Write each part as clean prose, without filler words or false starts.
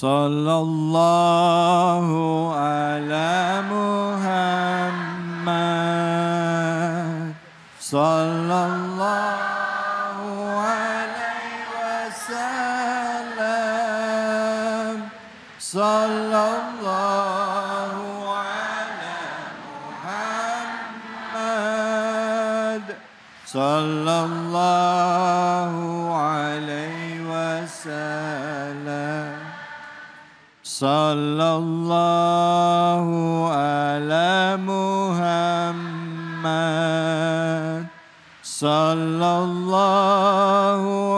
Sallallahu ala Muhammad. Sallallahu alaihi wasallam. Sallallahu ala Muhammad. Sallallahu alaihi wasallam. Sallallahu ala Muhammad. Sallallahu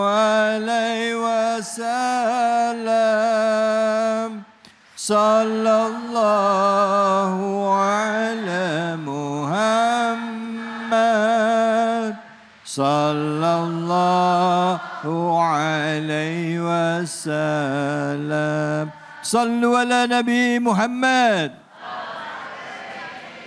alaihi wasallam. Sallallahu ala Muhammad. Sallallahu alaihi wasallam. Sallu ala Nabi Muhammad.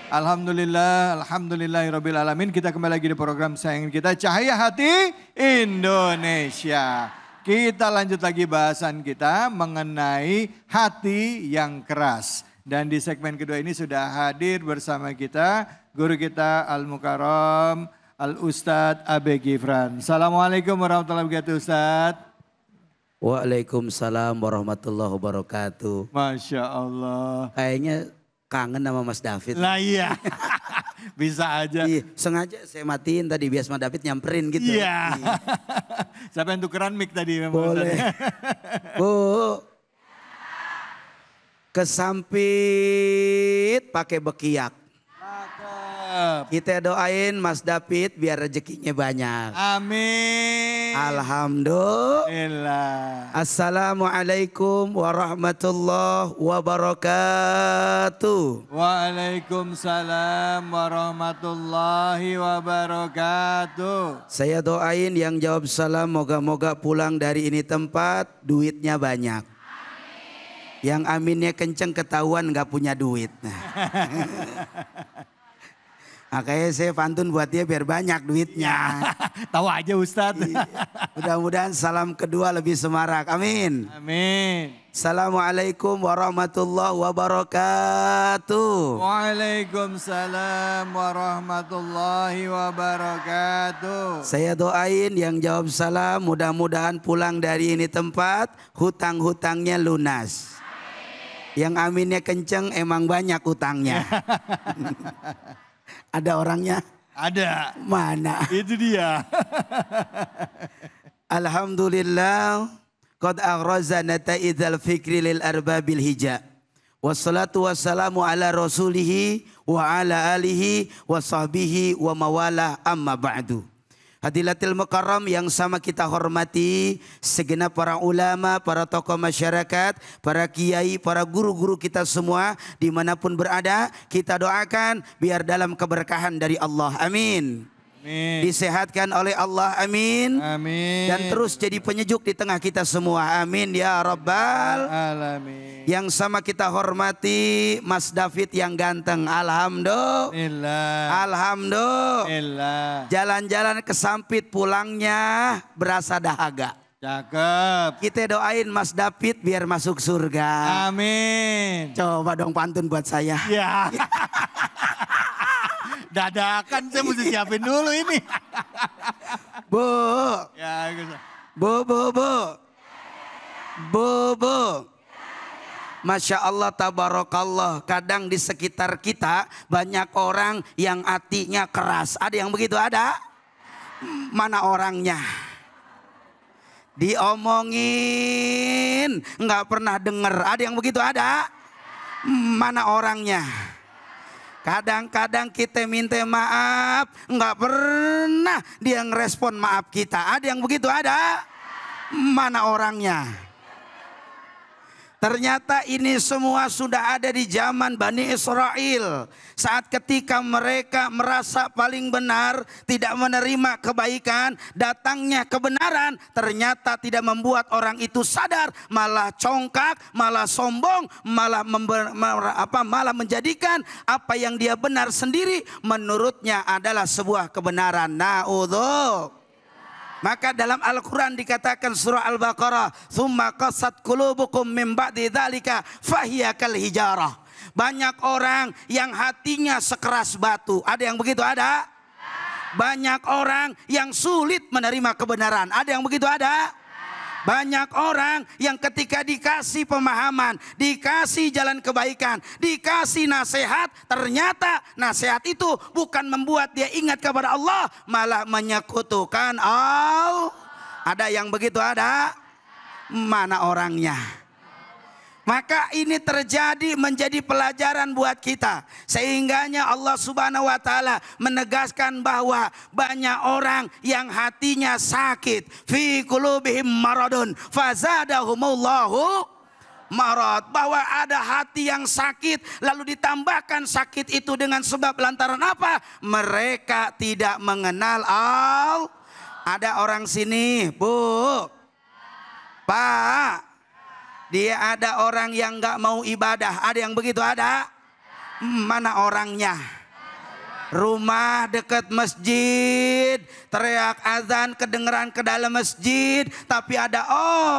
Alhamdulillahirabbil alamin. Kita kembali lagi di program sayangan kita, Cahaya Hati Indonesia. Kita lanjut lagi bahasan kita mengenai hati yang keras. Dan di segmen kedua ini sudah hadir bersama kita guru kita Al-Mukarram Al-Ustadz Abe Gifran. Assalamualaikum warahmatullahi wabarakatuh, Ustadz. Waalaikumsalam warahmatullahi wabarakatuh. Masya Allah. Kayaknya kangen sama Mas David. Lah iya, bisa aja. Iya, sengaja saya matiin tadi biar Mas David nyamperin gitu. Iya. Siapa yang tukeran mic tadi? Boleh. Bu, kesampit pakai bekiak. Kita doain Mas David biar rezekinya banyak. Amin. Alhamdulillah. Assalamualaikum warahmatullahi wabarakatuh. Waalaikumsalam warahmatullahi wabarakatuh. Saya doain yang jawab salam moga-moga pulang dari ini tempat duitnya banyak. Yang aminnya kenceng ketahuan gak punya duit. Makanya saya pantun buat dia biar banyak duitnya. Tahu aja Ustadz. Mudah-mudahan salam kedua lebih semarak. Amin. Amin. Assalamualaikum warahmatullahi wabarakatuh. Waalaikumsalam warahmatullahi wabarakatuh. Saya doain yang jawab salam mudah-mudahan pulang dari ini tempat hutang-hutangnya lunas. Yang aminnya kenceng emang banyak hutangnya. Ada orangnya? Ada. Mana? Itu dia. Alhamdulillah. Qad aghrazana ta'idzal fikri lil arbabil hija. Wassalatu wassalamu ala rasulihi wa ala alihi wa sahbihi wa mawalah amma ba'du. Hadilatil Mukarram yang sama kita hormati, segenap para ulama, para tokoh masyarakat, para kiai, para guru-guru kita semua dimanapun berada, kita doakan biar dalam keberkahan dari Allah. Amin. Amin. Disehatkan oleh Allah, amin. Amin. Dan terus jadi penyejuk di tengah kita semua, amin ya rabbal alamin. Yang sama kita hormati Mas David yang ganteng, alhamdulillah. Alhamdulillah. Jalan-jalan kesampit pulangnya berasa dahaga. Cakep. Kita doain Mas David biar masuk surga. Amin. Coba dong pantun buat saya. Ya. Dadakan saya mesti siapin dulu ini. Bu. Ya, Bu. Masya Allah tabarakallah. Kadang di sekitar kita banyak orang yang hatinya keras. Ada yang begitu? Ada? Mana orangnya? Diomongin nggak pernah denger. Ada yang begitu? Ada? Mana orangnya? Kadang-kadang kita minta maaf, nggak pernah dia ngerespon maaf kita. Ada yang begitu? Ada? Mana orangnya? Ternyata ini semua sudah ada di zaman Bani Israel. Saat ketika mereka merasa paling benar, tidak menerima kebaikan, datangnya kebenaran, ternyata tidak membuat orang itu sadar, malah congkak, malah sombong, malah menjadikan apa yang dia benar sendiri menurutnya adalah sebuah kebenaran. Maka dalam Al-Quran dikatakan surah Al-Baqarah, "Tsumma qasat qulubukum min ba'di dzalika fahiya kal hijarah." Banyak orang yang hatinya sekeras batu. Ada yang begitu? Ada. Banyak orang yang sulit menerima kebenaran. Ada yang begitu? Ada. Banyak orang yang ketika dikasih pemahaman, dikasih jalan kebaikan, dikasih nasihat, ternyata nasihat itu bukan membuat dia ingat kepada Allah, malah menyekutukan Allah. Ada yang begitu? Ada. Mana orangnya? Maka ini terjadi menjadi pelajaran buat kita. Sehingganya Allah Subhanahu wa taala menegaskan bahwa banyak orang yang hatinya sakit. Fi qulubihim maradun fazadahumullahu marad. Bahwa ada hati yang sakit lalu ditambahkan sakit itu dengan sebab lantaran apa? Mereka tidak mengenal Allah. Ada orang sini, Bu, Pak, dia ada orang yang gak mau ibadah. Ada yang begitu? Ada. Mana orangnya? Rumah dekat masjid, teriak azan kedengeran ke dalam masjid, tapi ada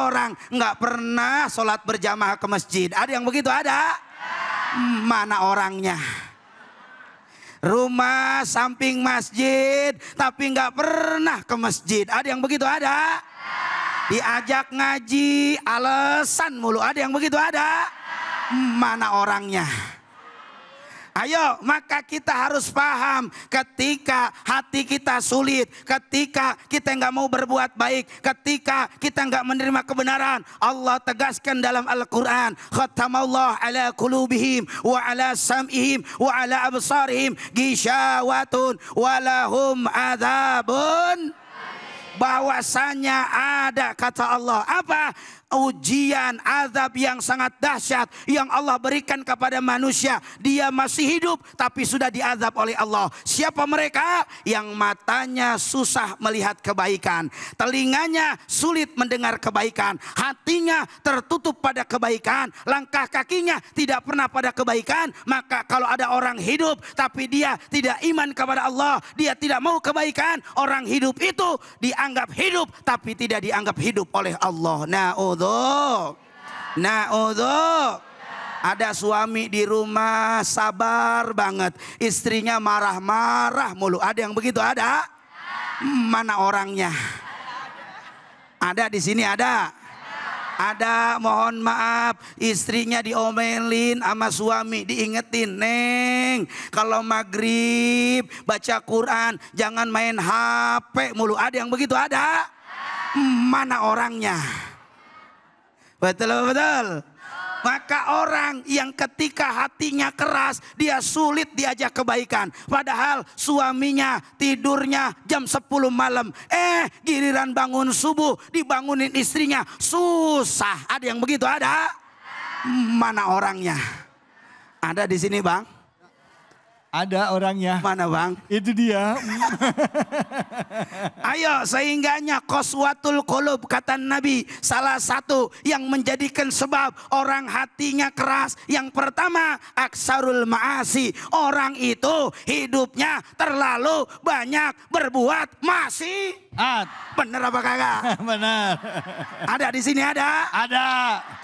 orang gak pernah sholat berjamaah ke masjid. Ada yang begitu? Ada. Mana orangnya? Rumah samping masjid, tapi gak pernah ke masjid. Ada yang begitu? Ada. Diajak ngaji, alasan mulu. Ada yang begitu? Ada. Mana orangnya? Ayo, maka kita harus paham ketika hati kita sulit, ketika kita nggak mau berbuat baik, ketika kita nggak menerima kebenaran. Allah tegaskan dalam Al-Quran, khatamallahu ala qulubihim wa ala sam'ihim wa ala absarihim gishawatun walahum adzabun. Bahwasanya ada, kata Allah, apa? Ujian, azab yang sangat dahsyat yang Allah berikan kepada manusia. Dia masih hidup tapi sudah diazab oleh Allah. Siapa mereka? Yang matanya susah melihat kebaikan, telinganya sulit mendengar kebaikan, hatinya tertutup pada kebaikan, langkah kakinya tidak pernah pada kebaikan. Maka kalau ada orang hidup tapi dia tidak iman kepada Allah, dia tidak mau kebaikan, orang hidup itu dianggap hidup tapi tidak dianggap hidup oleh Allah. Na'udzu. Ada suami di rumah sabar banget, istrinya marah-marah mulu. Ada yang begitu? Ada. Mana orangnya? Ada di sini? Ada. Ada, mohon maaf, istrinya diomelin sama suami, diingetin, "Neng, kalau maghrib baca Quran jangan main HP mulu." Ada yang begitu? Ada. Mana orangnya? Betul. Maka orang yang ketika hatinya keras, dia sulit diajak kebaikan. Padahal suaminya tidurnya jam 10 malam. Giliran bangun subuh dibangunin istrinya, susah. Ada yang begitu? Ada. Mana orangnya? Ada di sini, Bang? Ada orangnya. Mana, Bang? Itu dia. Ayo, sehingganya qaswatul qulub, kata Nabi, salah satu yang menjadikan sebab orang hatinya keras, yang pertama aksarul ma'asi. Orang itu hidupnya terlalu banyak berbuat maksiat. Bener apa kagak? Benar. Ada di sini? Ada. Ada.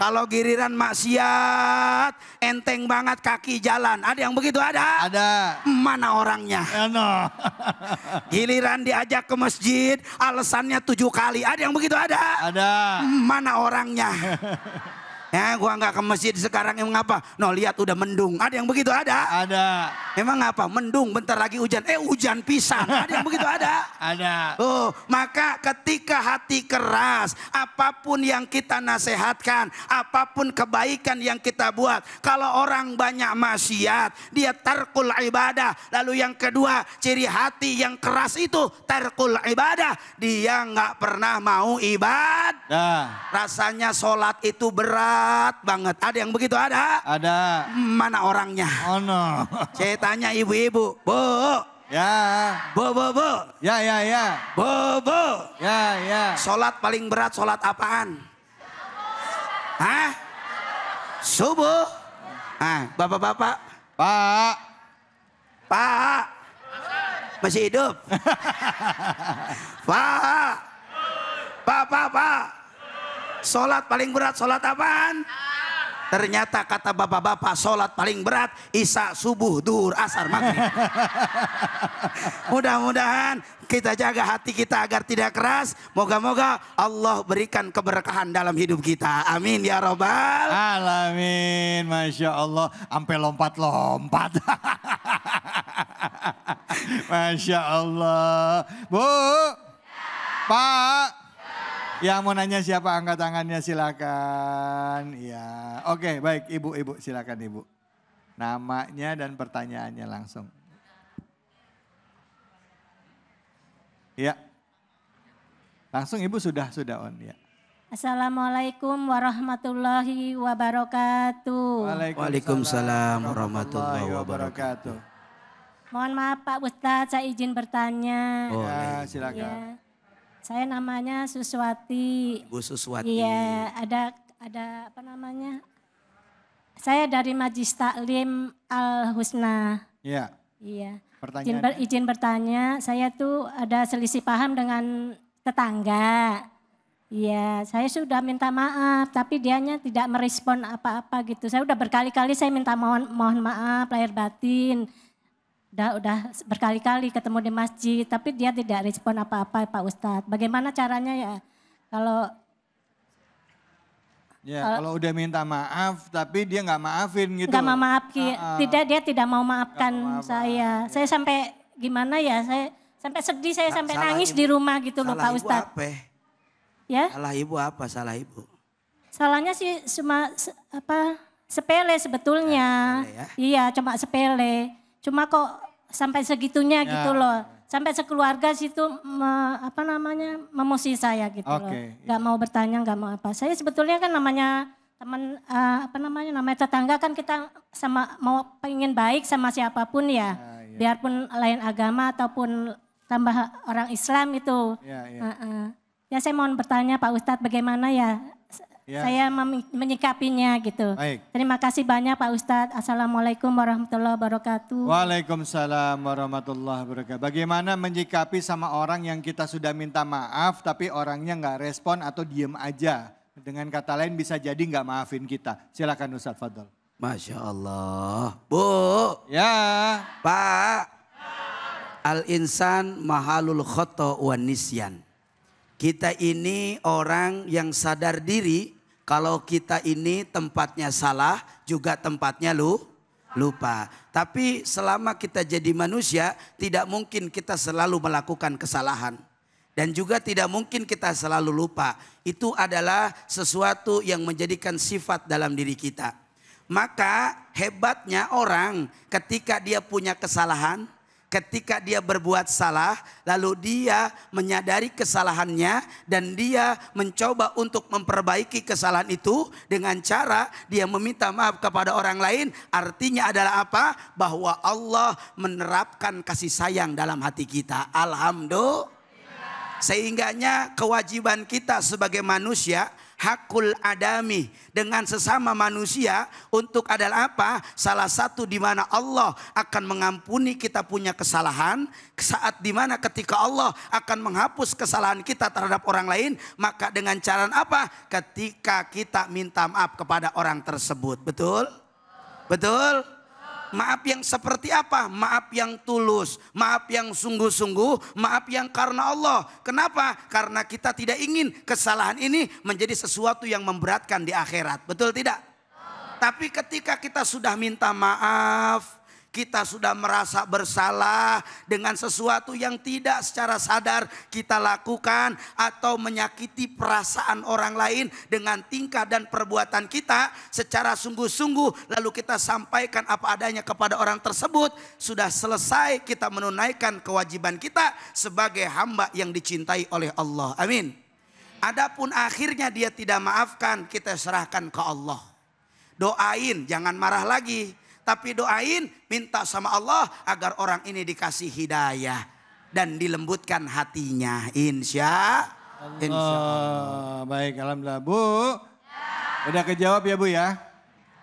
Kalau giliran maksiat, enteng banget kaki jalan. Ada yang begitu? Ada. Ada. Mana orangnya? No. Giliran diajak ke masjid, alasannya 7 kali. Ada yang begitu? Ada. Ada. Mana orangnya? Ya, gua nggak ke masjid sekarang, emang apa? No, lihat udah mendung. Ada yang begitu? Ada. Ada. Emang apa? Mendung, bentar lagi hujan. Hujan pisan. Ada yang begitu? Ada. Ada. Maka ketika hati keras, apapun yang kita nasihatkan, apapun kebaikan yang kita buat, kalau orang banyak maksiat, dia tarkul ibadah. Lalu yang kedua, ciri hati yang keras itu tarkul ibadah, dia nggak pernah mau ibadah. Rasanya sholat itu berat banget. Ada yang begitu? Ada. Ada. Mana orangnya? Oh no. Saya tanya ibu-ibu, Bu. Ya. Bu. Ya. Bu. Ya. Sholat paling berat sholat apaan? Hah? Subuh? Bapak-bapak? Pak. Masih hidup? Pak. Bapak-bapak, sholat paling berat sholat apaan? Ternyata kata bapak-bapak sholat paling berat isya, subuh, duhur, asar, maghrib. Mudah-mudahan kita jaga hati kita agar tidak keras. Moga-moga Allah berikan keberkahan dalam hidup kita. Amin ya robbal alamin. Masya Allah, sampai lompat-lompat. Masya Allah. Bu, Pak. Yang mau nanya siapa, angkat tangannya silakan. Ya, oke, baik, ibu, silakan ibu. Namanya dan pertanyaannya langsung. Ya, langsung ibu sudah on ya. Assalamualaikum warahmatullahi wabarakatuh. Waalaikumsalam warahmatullahi wabarakatuh. Mohon maaf Pak Ustadz, saya izin bertanya. Ya, silakan. Ya. Saya namanya Suswati. Bu Suswati. Iya, ada apa namanya? Saya dari Majlis Taklim Al Husna. Ya. Iya. Pertanyaan. Izin bertanya, saya tuh ada selisih paham dengan tetangga. Iya, saya sudah minta maaf, tapi dianya tidak merespon apa-apa gitu. Saya udah berkali-kali saya minta mohon maaf lahir batin. Udah berkali-kali ketemu di masjid, tapi dia tidak respon apa-apa Pak Ustadz. Bagaimana caranya ya kalau... Ya, kalau udah minta maaf, tapi dia nggak maafin gitu. Nggak mau maaf, dia tidak mau maafkan saya. Saya sampai gimana ya, saya sampai sedih, saya sampai nangis di rumah gitu loh Pak Ustadz. Apa? Ya? Salah ibu apa, salah ibu? Salahnya sih cuma sepele sebetulnya. Ya. Iya, cuma sepele. Cuma kok sampai segitunya gitu loh. Sampai sekeluarga situ memuji saya gitu loh. Gak mau bertanya, gak mau apa. Saya sebetulnya kan namanya teman namanya tetangga kan kita sama mau pengen baik sama siapapun ya. Biarpun lain agama ataupun tambah orang Islam itu. Ya saya mohon bertanya Pak Ustadz bagaimana ya? Saya menyikapinya gitu. Baik. Terima kasih banyak Pak Ustadz. Assalamualaikum warahmatullahi wabarakatuh. Waalaikumsalam warahmatullahi wabarakatuh. Bagaimana menyikapi sama orang yang kita sudah minta maaf tapi orangnya nggak respon atau diem aja. Dengan kata lain bisa jadi nggak maafin kita. Silakan Ustadz Fadl. Masya Allah. Bu. Ya. Pak. Al-insan mahalul khoto wan nisyan. Kita ini orang yang sadar diri kalau kita ini tempatnya salah juga tempatnya lupa. Tapi selama kita jadi manusia tidak mungkin kita selalu melakukan kesalahan. Dan juga tidak mungkin kita selalu lupa. Itu adalah sesuatu yang menjadikan sifat dalam diri kita. Maka hebatnya orang ketika dia punya kesalahan. Ketika dia berbuat salah, lalu dia menyadari kesalahannya dan dia mencoba untuk memperbaiki kesalahan itu dengan cara dia meminta maaf kepada orang lain. Artinya adalah apa? Bahwa Allah menerapkan kasih sayang dalam hati kita. Alhamdulillah. Sehingganya kewajiban kita sebagai manusia, hakul adami dengan sesama manusia untuk adalah apa? Salah satu di mana Allah akan mengampuni kita punya kesalahan, saat di mana ketika Allah akan menghapus kesalahan kita terhadap orang lain, maka dengan cara apa? Ketika kita minta maaf kepada orang tersebut. Betul? Betul? Maaf yang seperti apa? Maaf yang tulus, maaf yang sungguh-sungguh, maaf yang karena Allah. Kenapa? Karena kita tidak ingin kesalahan ini menjadi sesuatu yang memberatkan di akhirat. Betul tidak? Tapi ketika kita sudah minta maaf, kita sudah merasa bersalah dengan sesuatu yang tidak secara sadar kita lakukan atau menyakiti perasaan orang lain dengan tingkah dan perbuatan kita secara sungguh-sungguh, lalu kita sampaikan apa adanya kepada orang tersebut, sudah selesai kita menunaikan kewajiban kita sebagai hamba yang dicintai oleh Allah. Amin. Adapun akhirnya dia tidak maafkan, kita serahkan ke Allah. Doain, jangan marah lagi. Tapi doain, minta sama Allah agar orang ini dikasih hidayah dan dilembutkan hatinya. Insya Allah. Baik, alhamdulillah. Bu, udah kejawab ya Bu ya?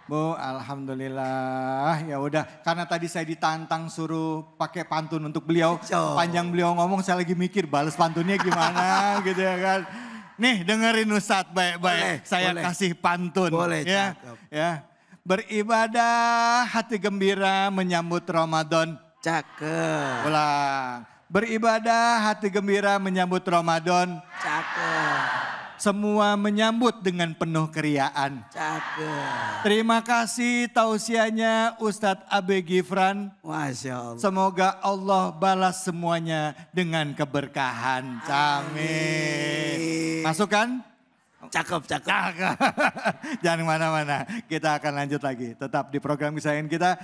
Bu, alhamdulillah. Ya udah, karena tadi saya ditantang suruh pakai pantun untuk beliau. Panjang beliau ngomong, saya lagi mikir balas pantunnya gimana gitu ya kan. Nih dengerin Ustadz Boleh, baik-baik. Saya boleh. kasih pantun. Boleh, ya. cakep. Ya. Beribadah hati gembira menyambut Ramadan. Cakep. Ulang. Beribadah hati gembira menyambut Ramadan. Cakep. Semua menyambut dengan penuh keriaan. Cakep. Terima kasih tausiahnya Ustadz Abe Gifran. Masya Allah. Semoga Allah balas semuanya dengan keberkahan. Amin. Masuk kan? Cakep, cakep. Jangan kemana-mana. Kita akan lanjut lagi. Tetap di program kesayangan kita.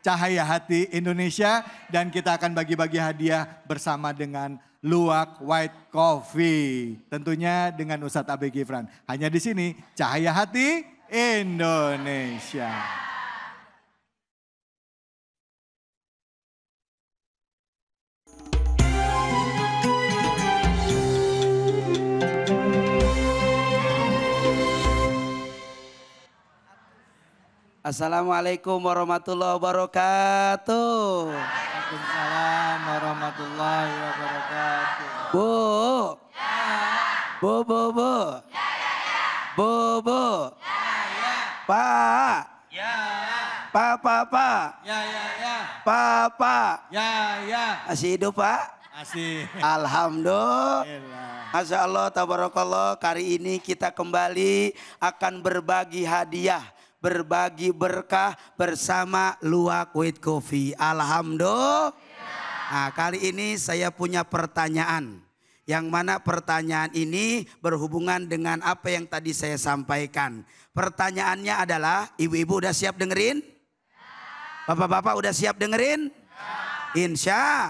Cahaya Hati Indonesia. Dan kita akan bagi-bagi hadiah bersama dengan Luwak White Coffee. Tentunya dengan Ustadz Abe Gifran. Hanya di sini Cahaya Hati Indonesia. Assalamualaikum warahmatullahi wabarakatuh. Waalaikumsalam warahmatullahi wabarakatuh. Bu. Bu, bu, bu. Bu, bu. Pak. Pak, pak, pak. Ya. Pak, pak. Ya. Masih hidup, Pak? Asik. Alhamdulillah. Alhamdulillah. Masya Allah, tabarakallah. Kali ini kita kembali akan berbagi hadiah, berbagi berkah bersama Luwak White Coffee. Alhamdulillah. Nah, kali ini saya punya pertanyaan. Yang mana pertanyaan ini berhubungan dengan apa yang tadi saya sampaikan. Pertanyaannya adalah, ibu-ibu udah siap dengerin? Bapak-bapak udah siap dengerin? Insya.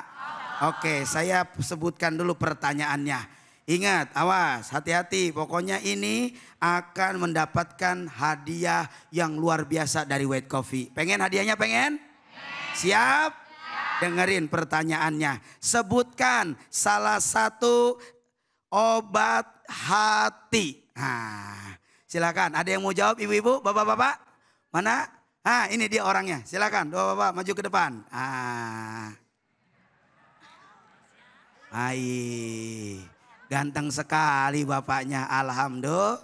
Oke, saya sebutkan dulu pertanyaannya. Ingat, awas, hati-hati. Pokoknya ini akan mendapatkan hadiah yang luar biasa dari White Coffee. Pengen hadiahnya, pengen? Siap? Dengerin pertanyaannya. Sebutkan salah satu obat hati. Nah, silakan. Ada yang mau jawab, ibu-ibu, bapak-bapak? Mana? Ah, ini dia orangnya. Silakan, bapak-bapak maju ke depan. Baik. Ganteng sekali bapaknya. Alhamdulillah.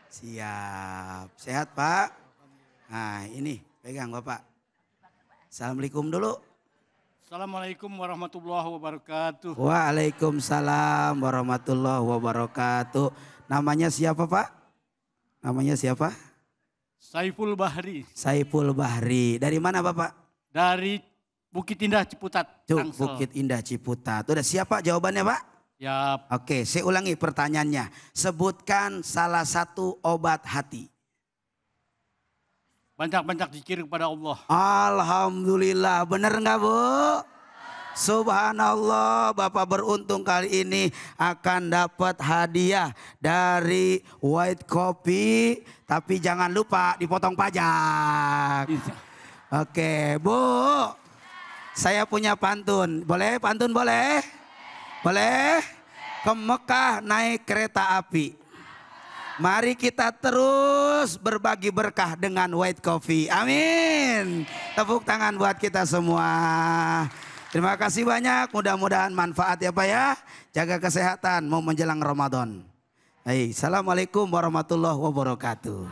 Siap. Sehat, Pak? Nah, ini pegang bapak. Assalamualaikum dulu. Assalamualaikum warahmatullahi wabarakatuh. Waalaikumsalam warahmatullahi wabarakatuh. Namanya siapa, Pak? Namanya siapa? Saiful Bahri. Saiful Bahri. Dari mana, Bapak? Dari Bukit Indah Ciputat. Tangsel. Bukit Indah Ciputat. Udah siap, Pak, jawabannya, Pak? Ya, Oke, saya ulangi pertanyaannya. Sebutkan salah satu obat hati. banyak-banyak zikir kepada Allah. Alhamdulillah, bener nggak, Bu? Subhanallah, Bapak beruntung kali ini akan dapat hadiah dari White Coffee. Tapi jangan lupa dipotong pajak. Oke, Bu. Saya punya pantun. Boleh pantun, boleh? Boleh? Ke Mekah naik kereta api. Mari kita terus berbagi berkah dengan White Coffee. Amin. Tepuk tangan buat kita semua. Terima kasih banyak. Mudah-mudahan manfaat ya Pak ya. Jaga kesehatan mau menjelang Ramadan. Assalamualaikum warahmatullahi wabarakatuh.